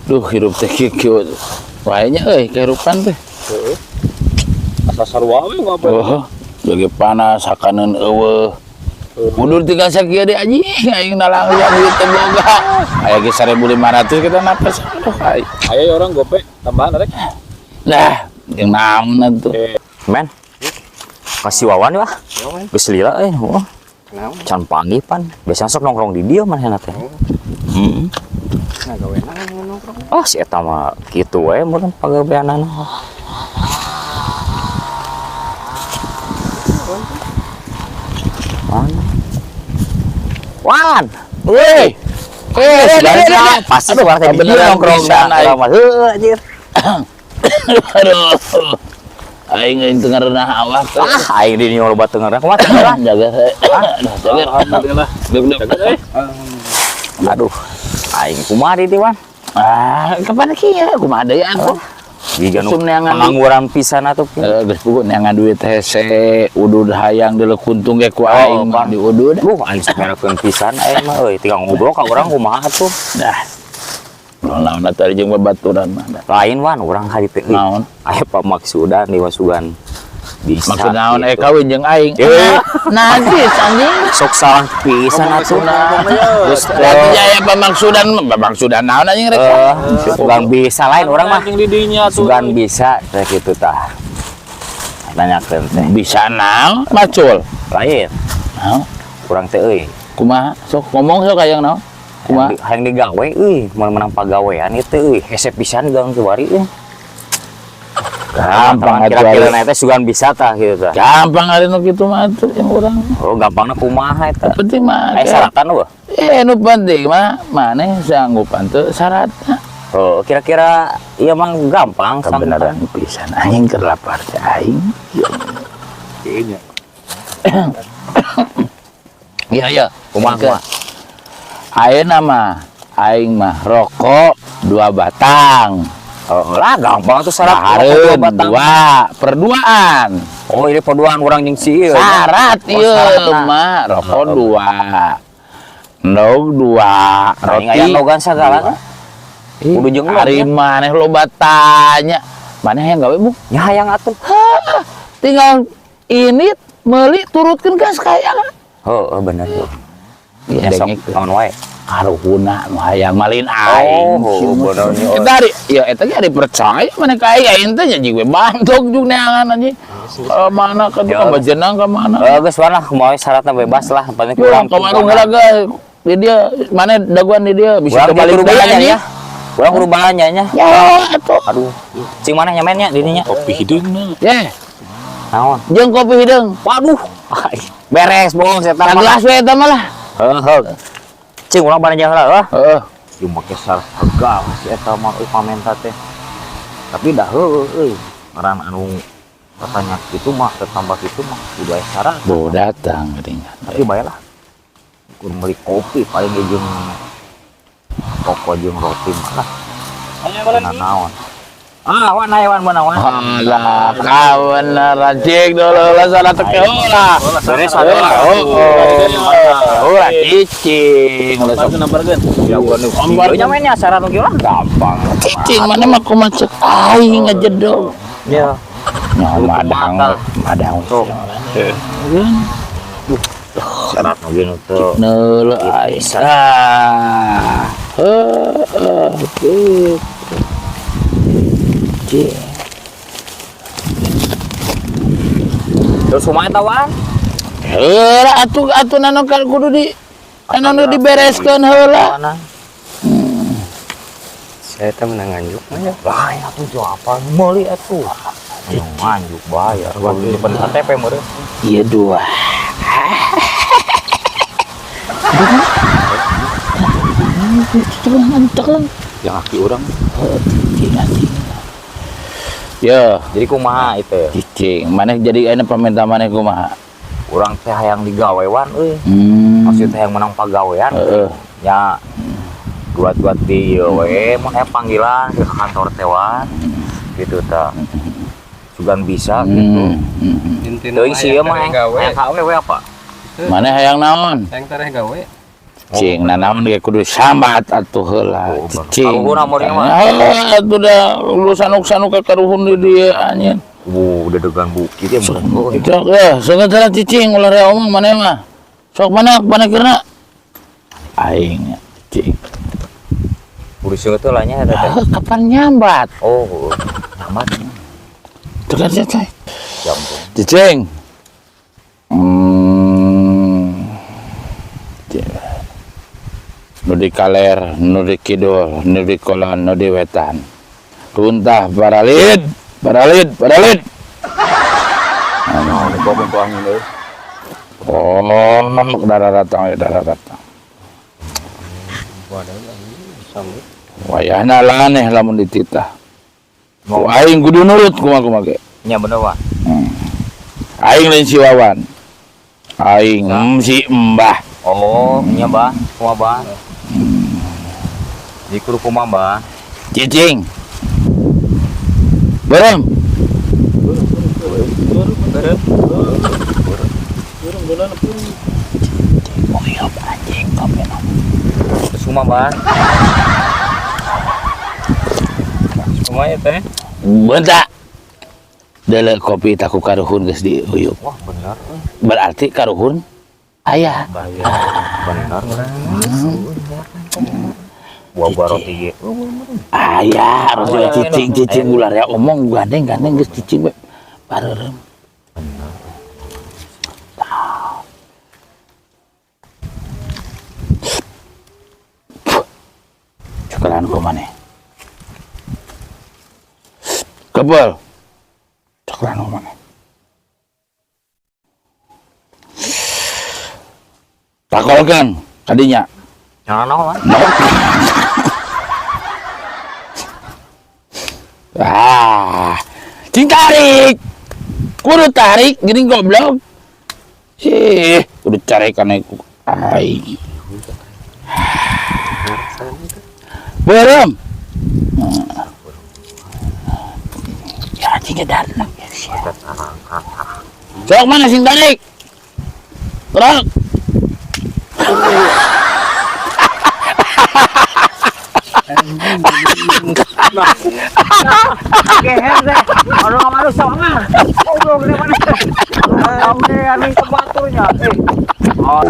Duh, hirup teh kieu. Wahenya euy kehirupan teh. Heeh. Asa sarua we ngapa? Oh, lagi panas hakaneun eueuh. Mundur tinggal sakieu deui anjing aing nalang liat duit teh boga. Aya ge 1.500 kita napes. Aduh, ai. Aya orang gope tambahan rek. Lah, jeung naon atuh. Men, kasih wawan wah. Geus lila wah. Can panggih pan. Biasanya sok nongkrong di dia manehna teh. Heeh. Nah, gawean nongkrong. Ah, si eta mah kitu we mun pagaweanana. Wan. Woi. Sudah pasti suara teh dia nongkrong sana. Heuh anjir. Aduh. Aing teu ngarenah awak. Ah, aing di nyolo bat teu ngarenah kumaha teh. Jaga saya. Jaga. Alhamdulillah. Deuk. Aduh. Aing kumaha di Wan? Kapan kieu kumaha deui atuh? Jiga nu Sum neangan pangangguran pisan atuh. Geus puguh neangan duit hese udud hayang deuleu kuntung ge ku aing mah di udud. Aing samerekeun pisan aing mah euy, tinggal ngobrol ka urang kumaha atuh. Dah. Naon tadi jeung babaturan mah. Lain Wan, urang ka dieu. Naon? Aya pamaksudan di Wasugan. Bisa. Maksud naon gitu. kawin jeung aing. Najis anjing. Sok salah pisan atuh. Terus berarti aya pamaksudan naon anjing rek. Sugan bisa lain urang mah. Anjing di dinya tuh. Sugan bisa teh kitu tah. Nanyakeun teh. Bisa naon macul. Lain. Naon? Urang teh euy. Kumaha? Sok ngomong sok hayang naon? Kumaha? Hayang digawe euy, mun menang pagawean itu euy, hese pisan gang kiwari euy. Gampang kira-kira na teh sugan bisa tah kitu tah. Gampang ari nu kitu mah atuh yang urang. Oh, gampangna kumaha eta? Penting mah. Aya syaratan eueuh. Nu penting mah maneh sanggupan teu syaratna. Oh, kira-kira ieu mah gampang Kebenaran pisan aing keur lapar teh aing. Kayaknya. Iya. Kumaha? Ayeuna mah aing mah rokok 2 batang. Oh, lah gampang tuh syarat Hareun batang. 2 perduaan. Oh, ini paduan urang jeung si ieu. Syarat Oh, ieu syaratna. mah rokok 2. Endog 2, Roti roti aya logan sagala. Kudu jeung ari maneh loba tanya. Maneh hayang gawe Bu? Ya hayang atuh. Tinggal ini meuli turutkeun gas kaya. Heuh, bener. Ya Sok dengek naon wae. karuhuna nu hayang malin aing. Oh, bener. Eta ari ya eta ge ari percaya maneh ka aing teh nya jiwe bantok jeung neangan anjing. Mana ka Ya. bajenang ka mana? Geus warna kumaha syaratna bebas lah, penting Urang ka warung heula ge. Di dia maneh daguan di dia bisa Urang kembali kudu deui balanya anjing. ya. Urang kudu balanya nya. Ya atuh. Aduh. Cing maneh nyamennya di dinya. Kopi hideungna. Ye, Naon? jeung kopi hideung. Waduh. Beres bos eta Ka mah. gelas we eta mah lah. Heuh. Cing urang balanya heula heuh. Heeh. Jeung make syarat harga si eta mah euy pamenta teh. Tapi dah heuh euy. Ngaran anu katanya kitu mah tetambah kitu mah kudu aya syarat. Bo datang geuning. Tapi bae lah. Kudu meuli kopi paling ge jeung toko jeung roti mah lah. Aya mana nih? Naon. Wan aya wan menawan. Alah, kawan rajik dulu lah salah teke lah. Beres Ulah cicing. Ulah sok Namparkeun. Ya gua nu nya mainnya syarat nu kieu lah gampang. cicing mana mah kumaha cek aing ngajedog. Ya. Nya madang. Sok. Syarat nu kieu teh. Neuleuh aing. Gitu. Cing. Terus kumaha eta wan? Heula atuh nanu kudu di anu dibereskeun heula. Saya teh menang nganjuk mah ya. Lah ya atuh jo apa meuli atuh. Nganjuk bayar. Gua nyimpen KTP meureun. Iya 2. Tekan. Yang aki urang. Ya, Jadi kumaha itu? cicing. Maneh jadi ayeuna paminta maneh kumaha? Urang teh hayang digawewan euy. Maksud teh hayang menang pagawean. Heeh. Ya buat di ieu we mun aya panggilan ke kantor teh wan. Gitu tah. Sugan bisa gitu. Teuing si ieu mah hayang gawe we apa? Maneh hayang naon? Yang tareh gawe. cing nanaon ge kudu sambat atuh heula cing Karuhun amurnya mah. atuh da ulusan-ulusan ka karuhun di dieu anjeun Udah degan bukit ya bener. cok ya sebentar cicing ulah rea omong maneh mah sok mana kirna aing cing Urus itu lah nya ada. kapan nyambat Oh, nyaman. tekan cicing Jam. cicing nu di kaler, nu di kidul, nu di kolon, nu di wetan. Tuntah paralid. Nah, ini kok bentuk angin deh. Oh, darah datang. Wayahna laneh lamun dititah. Ku aing kudu nurut kumaha ge. Nya bener Wah. Aing lain si Wawan. Aing si Mbah. Oh, nya Bah, kumaha Bah? Di kudu kumaha Bah? Cicing. Berem. Moyop anjing kopi. Terus kumaha Bah? Semuanya teh. Bentak. Dele kopi taku karuhun geus diuyup. Wah, bener. Berarti karuhun aya. Bener. Buah baroti ge. Aya, harus cicing ular ya omong gandeng geus cicing we. Bareureum. Cukelan ku maneh. Kebal. Cukelan ku maneh. Takolkan kadinya. Naon Wah? Cing tarik. Kudu tarik gini goblok. Kudu carekan aku. Ai. Berem. Ya cing darna. Sok mana sing tarik? Terus. Geher deh. Orang amaru sama. Goblok gede mana. Sampai ani kebaturnya. Oh.